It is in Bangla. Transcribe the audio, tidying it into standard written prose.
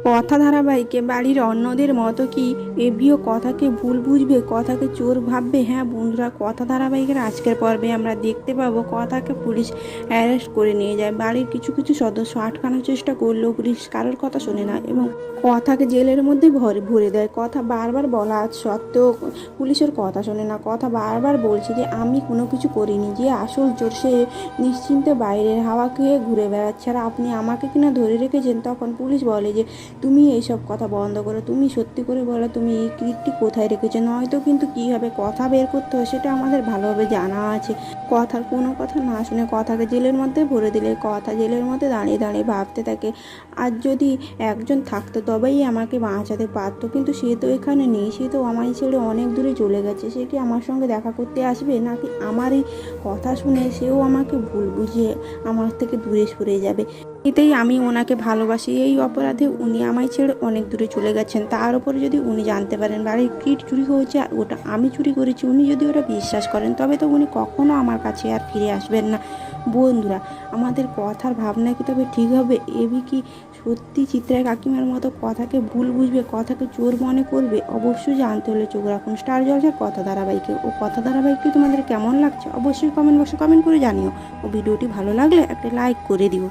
কথা ধারাবাহিকে বাড়ির অন্যদের মতো কি এভিও কথাকে ভুল বুঝবে, কথাকে চোর ভাববে? হ্যাঁ বন্ধুরা, কথা ধারাবাহিকের আজকের পর্বে আমরা দেখতে পাবো কথাকে পুলিশ অ্যারেস্ট করে নিয়ে যায়। বাড়ির কিছু কিছু সদস্য আটকানোর চেষ্টা করলেও পুলিশ কারোর কথা শোনে না এবং কথাকে জেলের মধ্যে ভরে দেয়। কথা বারবার বলা সত্ত্বেও পুলিশের কথা শোনে না। কথা বারবার বলছে যে আমি কোনো কিছু করিনি, যে আসল চোর সে নিশ্চিন্তে বাইরের হাওয়া খেয়ে ঘুরে বেড়াচ্ছে, আর আপনি আমাকে কিনা ধরে রেখেছেন। তখন পুলিশ বলে যে তুমি এইসব কথা বন্ধ করো, তুমি সত্যি করে বলো তুমি এই ক্লিপটি কোথায় রেখেছো, নয়তো কিন্তু কীভাবে কথা বের করতে হয় সেটা আমাদের ভালোভাবে জানা আছে। কথার কোনো কথা না শুনে কথাকে জেলের মধ্যে ভরে দিলে কথা জেলের মধ্যে দাঁড়িয়ে দাঁড়িয়ে ভাবতে থাকে, আর যদি একজন থাকতো তবেই আমাকে বাঁচাতে পারতো, কিন্তু সে তো এখানে নেই, সে তো আমায় ছেড়ে অনেক দূরে চলে গেছে। সে কি আমার সঙ্গে দেখা করতে আসবে, নাকি আমার এই কথা শুনে সেও আমাকে ভুল বুঝিয়ে আমার থেকে দূরে সরে যাবে? এতেই আমি ওনাকে ভালোবাসি, এই অপরাধে উনি আমায় ছেড়ে অনেক দূরে চলে গেছেন। তার উপরে যদি উনি জানতে পারেন বাড়ির কিট চুরি হয়েছে আর ওটা আমি চুরি করেছি, উনি যদি ওটা বিশ্বাস করেন তবে তো উনি কখনো আমার কাছে আর ফিরে আসবেন না। বন্ধুরা, আমাদের কথার ভাবনা কি তবে ঠিক হবে? এবি কি সত্যি চিত্রা কাকিমার মতো কথাকে ভুল বুঝবে, কথাকে চোর মনে করবে? অবশ্যই জানতে হলে চোখ রাখুন স্টার জলসার কথা ধারাবাহিকে। ও কথা ধারাবাহিকটি তোমাদের কেমন লাগছে অবশ্যই কমেন্ট বক্সে কমেন্ট করে জানিও। ও ভিডিওটি ভালো লাগলে একটা লাইক করে দিও।